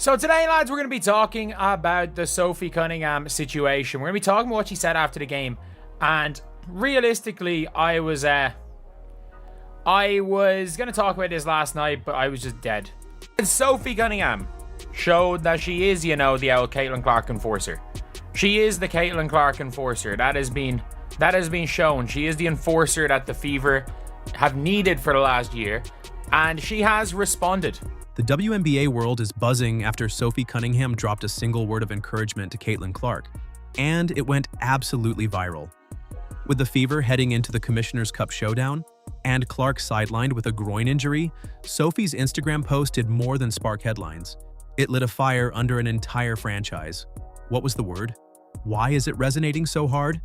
So today, lads, we're going to be talking about the Sophie Cunningham situation. We're going to be talking about what she said after the game. And realistically, I was going to talk about this last night, but I was just dead. Sophie Cunningham showed that she is, the old Caitlin Clark enforcer. She is the Caitlin Clark enforcer. That has been shown. She is the enforcer that the Fever have needed for the last year. And she has responded. The WNBA world is buzzing after Sophie Cunningham dropped a single word of encouragement to Caitlin Clark, and it went absolutely viral. With the Fever heading into the Commissioner's Cup showdown, and Clark sidelined with a groin injury, Sophie's Instagram post did more than spark headlines. It lit a fire under an entire franchise. What was the word? Why is it resonating so hard?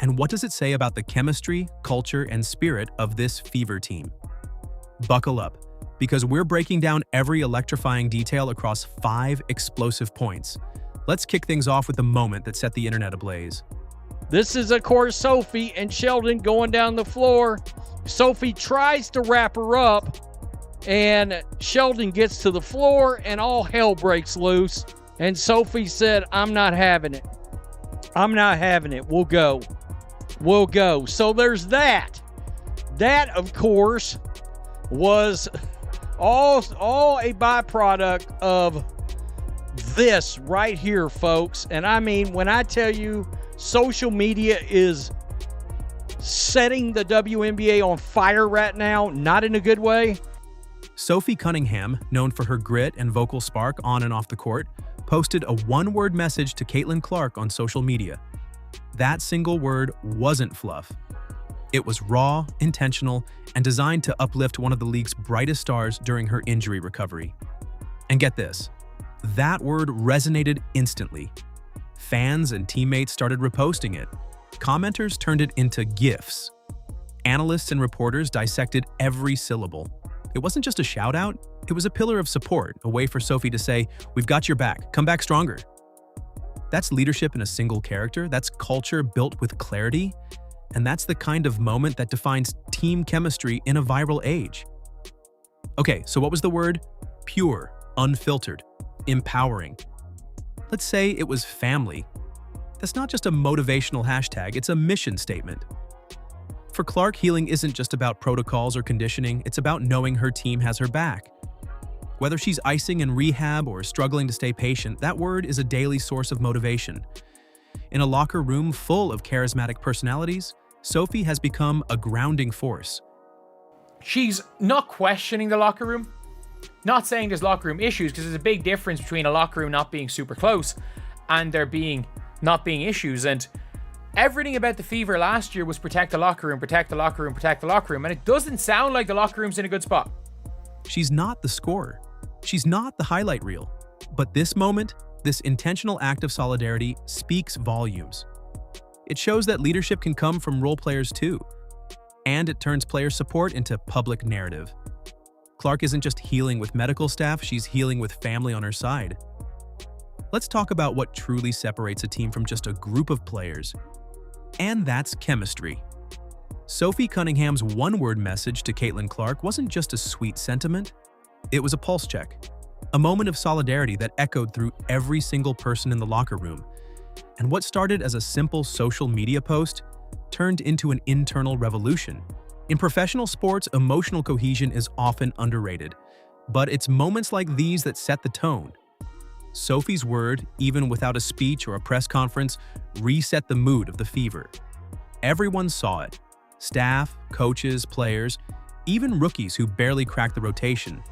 And what does it say about the chemistry, culture, and spirit of this Fever team? Buckle up, because we're breaking down every electrifying detail across 5 explosive points. Let's kick things off with the moment that set the internet ablaze. This is, of course, Sophie and Sheldon going down the floor. Sophie tries to wrap her up, and Sheldon gets to the floor, and all hell breaks loose. And Sophie said, I'm not having it. I'm not having it. We'll go. We'll go. So there's that. That, of course, was all a byproduct of this right here, folks. And I mean, when I tell you social media is setting the WNBA on fire right now, not in a good way. Sophie Cunningham, known for her grit and vocal spark on and off the court, posted a one-word message to Caitlin Clark on social media. That single word wasn't fluff. It was raw, intentional, and designed to uplift one of the league's brightest stars during her injury recovery. And get this, that word resonated instantly. Fans and teammates started reposting it. Commenters turned it into GIFs. Analysts and reporters dissected every syllable. It wasn't just a shout-out, it was a pillar of support, a way for Sophie to say, "We've got your back, come back stronger." That's leadership in a single character, that's culture built with clarity, and that's the kind of moment that defines team chemistry in a viral age. Okay, so what was the word? Pure, unfiltered, empowering. Let's say it was family. That's not just a motivational hashtag, it's a mission statement. For Clark, healing isn't just about protocols or conditioning, it's about knowing her team has her back. Whether she's icing in rehab or struggling to stay patient, that word is a daily source of motivation. In a locker room full of charismatic personalities, Sophie has become a grounding force. She's not questioning the locker room. Not saying there's locker room issues, because there's a big difference between a locker room not being super close and there not being issues. And everything about the Fever last year was protect the locker room, protect the locker room, protect the locker room. And it doesn't sound like the locker room's in a good spot. She's not the scorer. She's not the highlight reel. But this moment, this intentional act of solidarity speaks volumes. It shows that leadership can come from role players too. And it turns player support into public narrative. Clark isn't just healing with medical staff, she's healing with family on her side. Let's talk about what truly separates a team from just a group of players. And that's chemistry. Sophie Cunningham's one-word message to Caitlin Clark wasn't just a sweet sentiment, it was a pulse check. A moment of solidarity that echoed through every single person in the locker room. And what started as a simple social media post turned into an internal revolution. In professional sports, emotional cohesion is often underrated, but it's moments like these that set the tone. Sophie's word, even without a speech or a press conference, reset the mood of the Fever. Everyone saw it. Staff, coaches, players, even rookies who barely cracked the rotation.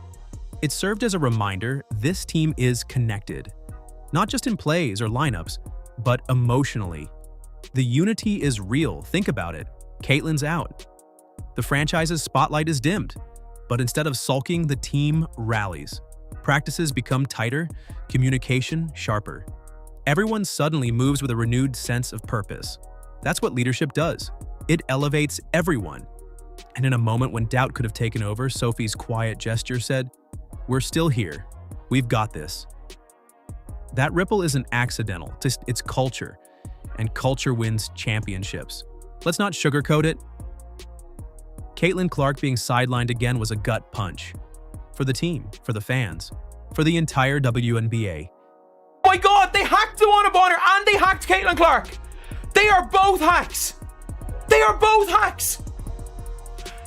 It served as a reminder this team is connected, not just in plays or lineups, but emotionally. The unity is real, think about it. Caitlin's out. The franchise's spotlight is dimmed, but instead of sulking, the team rallies. Practices become tighter, communication sharper. Everyone suddenly moves with a renewed sense of purpose. That's what leadership does. It elevates everyone. And in a moment when doubt could have taken over, Sophie's quiet gesture said, "We're still here. We've got this." That ripple isn't accidental, it's culture. And culture wins championships. Let's not sugarcoat it. Caitlin Clark being sidelined again was a gut punch. For the team, for the fans. for the entire WNBA. Oh my God, they hacked Dawana Bonner and they hacked Caitlin Clark. They are both hacks. They are both hacks.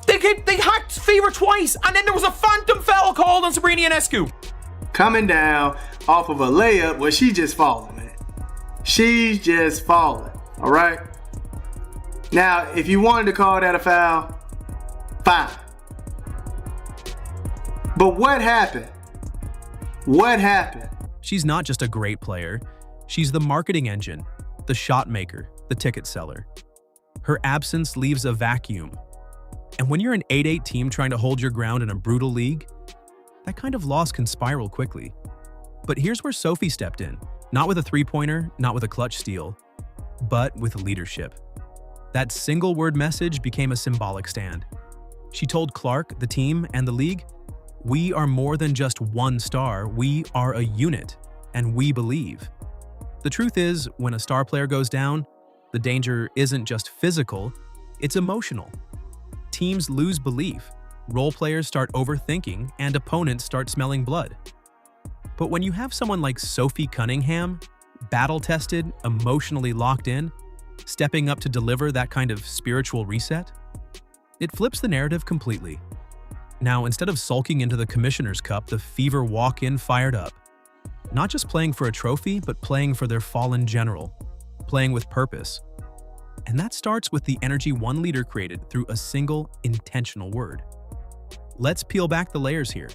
They hacked Fever twice, and then there was a phantom foul called on Sabrina Ionescu. Coming down off of a layup where she just falling, man. She's just falling, all right? Now, if you wanted to call that a foul, fine. But what happened? What happened? She's not just a great player. She's the marketing engine, the shot maker, the ticket seller. Her absence leaves a vacuum. And when you're an 8-8 team trying to hold your ground in a brutal league, that kind of loss can spiral quickly. But here's where Sophie stepped in. Not with a three-pointer, not with a clutch steal, but with leadership. That single-word message became a symbolic stand. She told Clark, the team, and the league, "We are more than just one star, we are a unit, and we believe." The truth is, when a star player goes down, the danger isn't just physical, it's emotional. Teams lose belief, role players start overthinking, and opponents start smelling blood. But when you have someone like Sophie Cunningham, battle-tested, emotionally locked in, stepping up to deliver that kind of spiritual reset, it flips the narrative completely. Now, instead of sulking into the Commissioner's Cup, the Fever walk in fired up. Not just playing for a trophy, but playing for their fallen general, playing with purpose. And that starts with the energy one leader created through a single, intentional word. Let's peel back the layers here,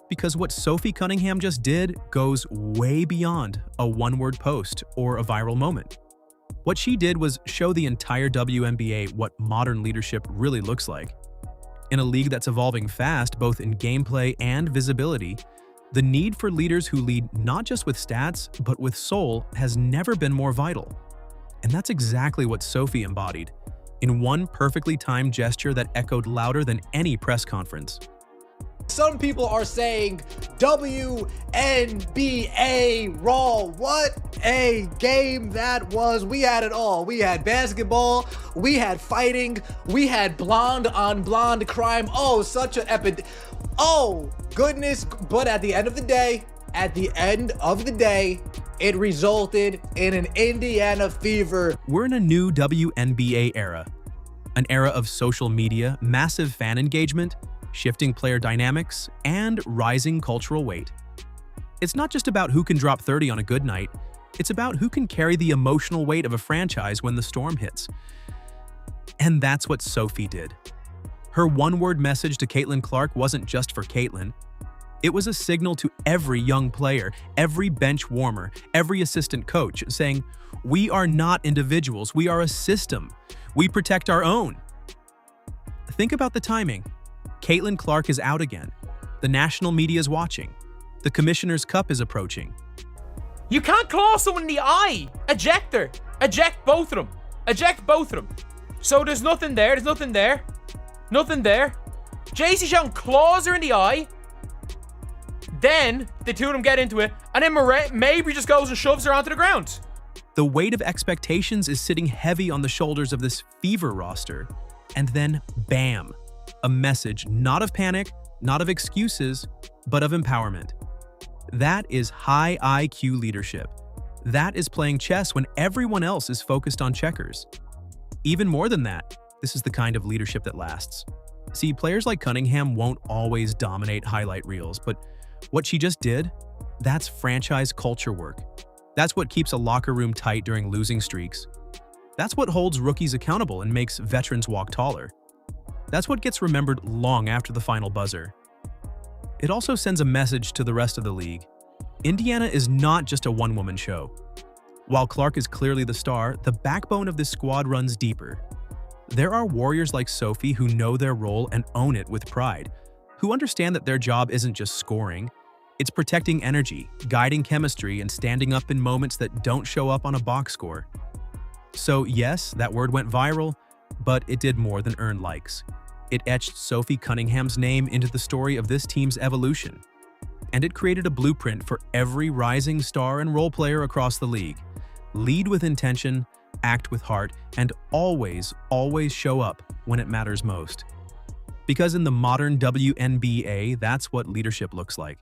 because what Sophie Cunningham just did goes way beyond a one-word post or a viral moment. What she did was show the entire WNBA what modern leadership really looks like. In a league that's evolving fast, both in gameplay and visibility, the need for leaders who lead not just with stats, but with soul has never been more vital. And that's exactly what Sophie embodied, in one perfectly timed gesture that echoed louder than any press conference. Some people are saying WNBA Raw. What a game that was. We had it all. We had basketball, we had fighting, we had blonde on blonde crime. Oh, such an oh, goodness. But at the end of the day, it resulted in an Indiana Fever. We're in a new WNBA era. An era of social media, massive fan engagement, shifting player dynamics, and rising cultural weight. It's not just about who can drop 30 on a good night, it's about who can carry the emotional weight of a franchise when the storm hits. And that's what Sophie did. Her one-word message to Caitlin Clark wasn't just for Caitlin. It was a signal to every young player, every bench warmer, every assistant coach, saying, "We are not individuals, we are a system. We protect our own." Think about the timing. Caitlin Clark is out again. The national media is watching. The Commissioner's Cup is approaching. You can't claw someone in the eye. Eject her. Eject both of them. Eject both of them. So there's nothing there. There's nothing there. Nothing there. JC Sean claws her in the eye. Then the two of them get into it, and then Mabry just goes and shoves her onto the ground. The weight of expectations is sitting heavy on the shoulders of this Fever roster. And then, bam, a message not of panic, not of excuses, but of empowerment. That is high IQ leadership. That is playing chess when everyone else is focused on checkers. Even more than that, this is the kind of leadership that lasts. See, players like Cunningham won't always dominate highlight reels, but what she just did, that's franchise culture work. That's what keeps a locker room tight during losing streaks. That's what holds rookies accountable and makes veterans walk taller. That's what gets remembered long after the final buzzer. It also sends a message to the rest of the league. Indiana is not just a one-woman show. While Clark is clearly the star, the backbone of this squad runs deeper. There are warriors like Sophie who know their role and own it with pride, who understand that their job isn't just scoring, it's protecting energy, guiding chemistry, and standing up in moments that don't show up on a box score. So yes, that word went viral, but it did more than earn likes. It etched Sophie Cunningham's name into the story of this team's evolution. And it created a blueprint for every rising star and role player across the league. Lead with intention, act with heart, and always, always show up when it matters most. Because in the modern WNBA, that's what leadership looks like.